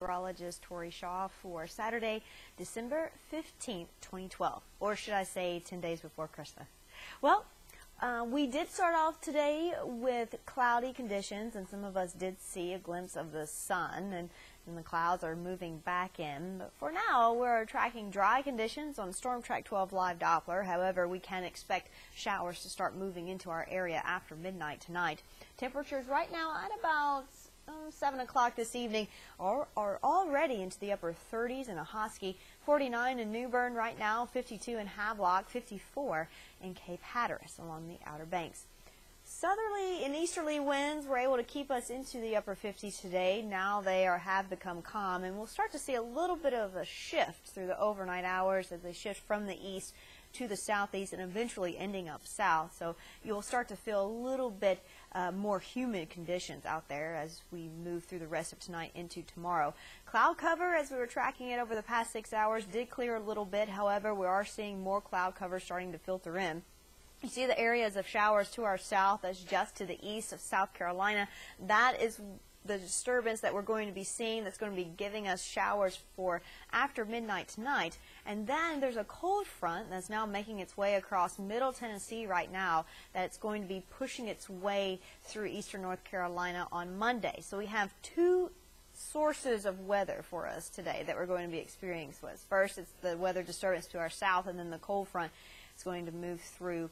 Meteorologist Tori for Saturday, December 15th, 2012, or should I say 10 days before Christmas. Well, we did start off today with cloudy conditions, and some of us did see a glimpse of the sun, and the clouds are moving back in. But for now, we're tracking dry conditions on Storm Track 12 Live Doppler. However, we can expect showers to start moving into our area after midnight tonight. Temperatures right now at about 7 o'clock this evening are already into the upper 30s in Ahoskie, 49 in New Bern right now, 52 in Havelock, 54 in Cape Hatteras along the Outer Banks. Southerly and easterly winds were able to keep us into the upper 50s today. Now they have become calm, and we'll start to see a little bit of a shift through the overnight hours as they shift from the east to the southeast and eventually ending up south. So you'll start to feel a little bit more humid conditions out there as we move through the rest of tonight into tomorrow. Cloud cover, as we were tracking it over the past 6 hours, did clear a little bit. However, we are seeing more cloud cover starting to filter in. You see the areas of showers to our south, that's just to the east of South Carolina. That is the disturbance that we're going to be seeing that's going to be giving us showers for after midnight tonight. And then there's a cold front that's now making its way across Middle Tennessee right now that's going to be pushing its way through eastern North Carolina on Monday. So we have two sources of weather for us today that we're going to be experiencing. First, it's the weather disturbance to our south, and then the cold front is going to move through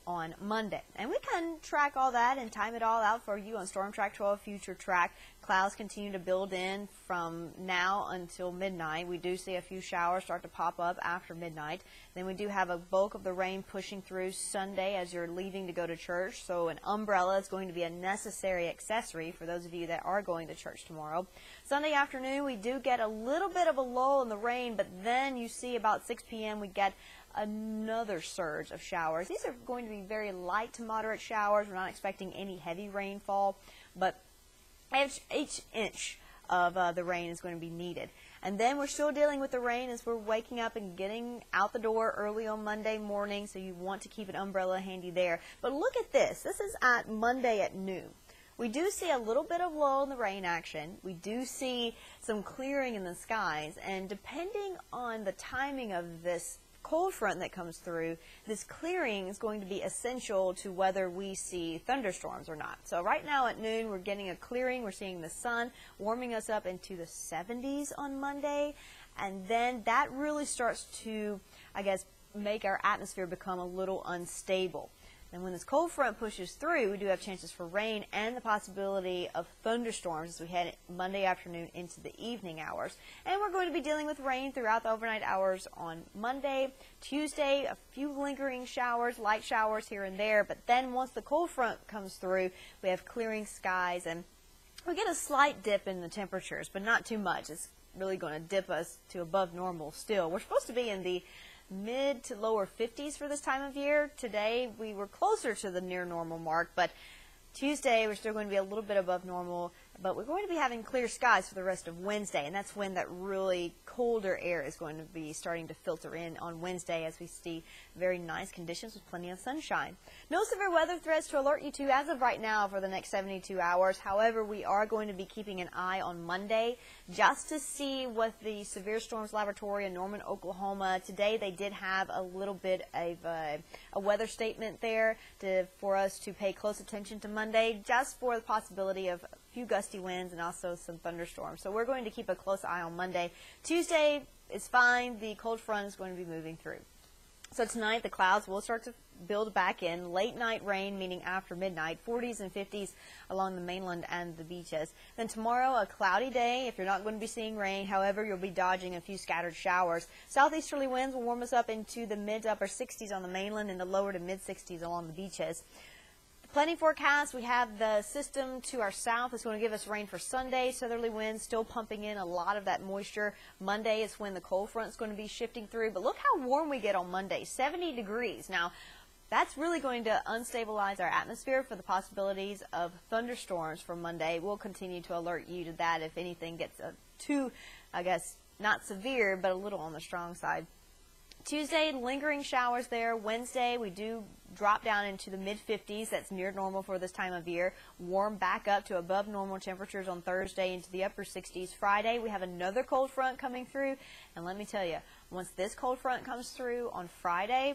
on Monday. And we can track all that and time it all out for you on Storm Track 12 Future Track. Clouds continue to build in from now until midnight. We do see a few showers start to pop up after midnight. Then we do have a bulk of the rain pushing through Sunday as you're leaving to go to church. So an umbrella is going to be a necessary accessory for those of you that are going to church tomorrow. Sunday afternoon, we do get a little bit of a lull in the rain, but then you see about 6 p.m. we get another surge of showers. These are going to be very light to moderate showers. We're not expecting any heavy rainfall, but each inch of the rain is going to be needed. And then we're still dealing with the rain as we're waking up and getting out the door early on Monday morning, so you want to keep an umbrella handy there. But look at this. This is at Monday at noon. We do see a little bit of lull in the rain action. We do see some clearing in the skies, and depending on the timing of this cold front that comes through, this clearing is going to be essential to whether we see thunderstorms or not. So right now at noon, we're getting a clearing. We're seeing the sun warming us up into the 70s on Monday, and then that really starts to, I guess, make our atmosphere become a little unstable. And when this cold front pushes through, we do have chances for rain and the possibility of thunderstorms as we head Monday afternoon into the evening hours. And we're going to be dealing with rain throughout the overnight hours on Monday. Tuesday, a few lingering showers, light showers here and there. But then once the cold front comes through, we have clearing skies, and we get a slight dip in the temperatures, but not too much. It's really going to dip us to above normal still. We're supposed to be in the mid to lower 50s for this time of year. Today we were closer to the near normal mark, but Tuesday we're still going to be a little bit above normal, but we're going to be having clear skies for the rest of Wednesday, and that's when that really colder air is going to be starting to filter in on Wednesday as we see very nice conditions with plenty of sunshine. No severe weather threats to alert you to as of right now for the next 72 hours. However, we are going to be keeping an eye on Monday just to see what the Severe Storms Laboratory in Norman, Oklahoma, today they did have a little bit of a weather statement there for us to pay close attention to Monday, just for the possibility of a few gusty winds and also some thunderstorms. So we're going to keep a close eye on Monday. Tuesday is fine. The cold front is going to be moving through. So tonight the clouds will start to build back in. Late night rain, meaning after midnight, 40s and 50s along the mainland and the beaches. Then tomorrow, a cloudy day if you're not going to be seeing rain. However, you'll be dodging a few scattered showers. Southeasterly winds will warm us up into the mid to upper 60s on the mainland and the lower to mid 60s along the beaches. Plenty forecast. We have the system to our south. It's going to give us rain for Sunday. Southerly winds still pumping in a lot of that moisture. Monday is when the cold front is going to be shifting through. But look how warm we get on Monday, 70 degrees. Now, that's really going to unstabilize our atmosphere for the possibilities of thunderstorms for Monday. We'll continue to alert you to that if anything gets too, I guess, not severe, but a little on the strong side. Tuesday, lingering showers there. Wednesday, we do drop down into the mid-50s. That's near normal for this time of year. Warm back up to above normal temperatures on Thursday into the upper 60s. Friday, we have another cold front coming through. And let me tell you, once this cold front comes through on Friday,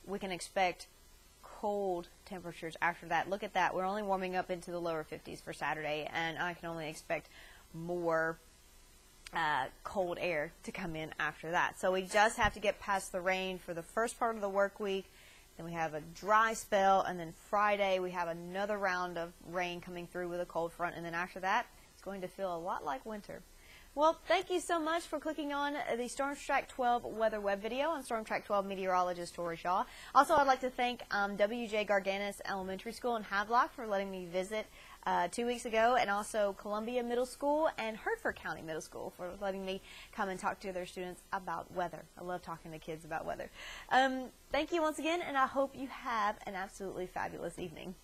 we can expect cold temperatures after that. Look at that. We're only warming up into the lower 50s for Saturday, and I can only expect more cold air to come in after that. So we just have to get past the rain for the first part of the work week. Then we have a dry spell, and then Friday we have another round of rain coming through with a cold front, and then after that it's going to feel a lot like winter. Well, thank you so much for clicking on the Storm Track 12 weather web video. I'm Storm Track 12 meteorologist Tori Shaw. Also, I'd like to thank W.J. Garganis Elementary School in Havelock for letting me visit 2 weeks ago, and also Columbia Middle School and Hertford County Middle School for letting me come and talk to their students about weather. I love talking to kids about weather. Thank you once again, and I hope you have an absolutely fabulous evening.